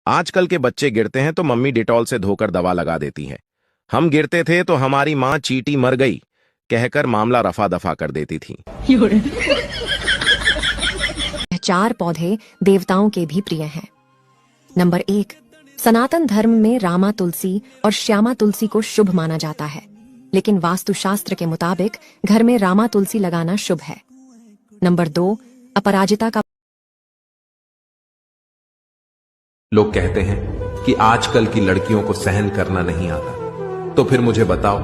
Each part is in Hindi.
आजकल के बच्चे गिरते हैं तो मम्मी डिटॉल से धोकर दवा लगा देती है। हम गिरते थे तो हमारी माँ चींटी मर गई कहकर मामला रफा दफा कर देती थी। 4 पौधे देवताओं के भी प्रिय हैं। नंबर 1, सनातन धर्म में रामा तुलसी और श्यामा तुलसी को शुभ माना जाता है, लेकिन वास्तुशास्त्र के मुताबिक घर में रामा तुलसी लगाना शुभ है। नंबर 2, अपराजिता का लोग कहते हैं कि आजकल की लड़कियों को सहन करना नहीं आता, तो फिर मुझे बताओ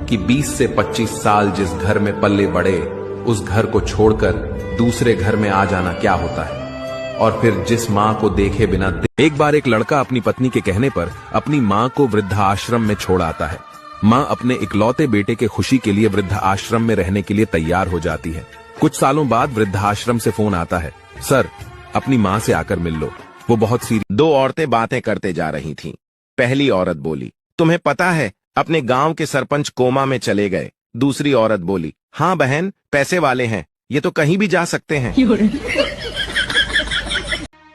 कि 20 से 25 साल जिस घर में पल्ले बड़े, उस घर को छोड़कर दूसरे घर में आ जाना क्या होता है? और फिर जिस माँ को देखे बिना एक बार एक लड़का अपनी पत्नी के कहने पर अपनी माँ को वृद्धाश्रम में छोड़ आता है। माँ अपने इकलौते बेटे के खुशी के लिए वृद्धाश्रम में रहने के लिए तैयार हो जाती है। कुछ सालों बाद वृद्धाश्रम से फोन आता है, सर अपनी माँ से आकर मिल लो, वो बहुत सीरियस। 2 औरतें बातें करते जा रही थीं। पहली औरत बोली, तुम्हें पता है अपने गांव के सरपंच कोमा में चले गए। दूसरी औरत बोली, हाँ बहन, पैसे वाले हैं, ये तो कहीं भी जा सकते हैं।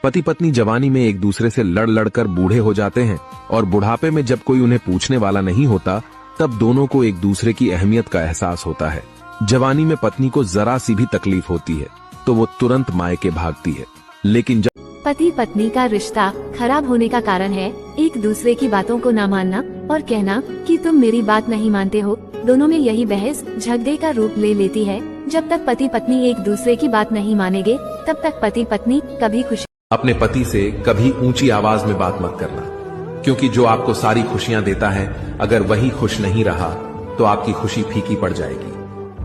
पति पत्नी जवानी में एक दूसरे से लड़ लड़कर बूढ़े हो जाते हैं और बुढ़ापे में जब कोई उन्हें पूछने वाला नहीं होता, तब दोनों को एक दूसरे की अहमियत का एहसास होता है। जवानी में पत्नी को जरा सी भी तकलीफ होती है तो वो तुरंत मायके भागती है, लेकिन जब पति पत्नी का रिश्ता खराब होने का कारण है एक दूसरे की बातों को ना मानना और कहना कि तुम मेरी बात नहीं मानते हो। दोनों में यही बहस झगड़े का रूप ले लेती है। जब तक पति पत्नी एक दूसरे की बात नहीं मानेंगे, तब तक पति पत्नी कभी खुश। अपने पति से कभी ऊंची आवाज में बात मत करना, क्योंकि जो आपको सारी खुशियां देता है, अगर वही खुश नहीं रहा तो आपकी खुशी फीकी पड़ जाएगी।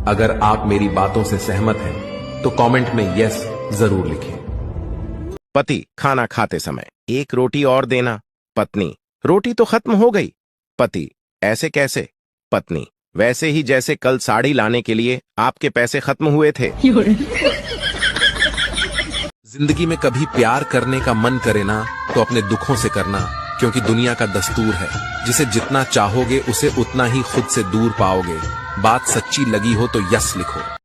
अगर आप मेरी बातों से सहमत हैं तो कमेंट में यस जरूर लिखें। पति, खाना खाते समय 1 रोटी और देना। पत्नी, रोटी तो खत्म हो गई। पति, ऐसे कैसे? पत्नी, वैसे ही जैसे कल साड़ी लाने के लिए आपके पैसे खत्म हुए थे। जिंदगी में कभी प्यार करने का मन करे ना तो अपने दुखों से करना, क्योंकि दुनिया का दस्तूर है, जिसे जितना चाहोगे उसे उतना ही खुद से दूर पाओगे। बात सच्ची लगी हो तो यस लिखो।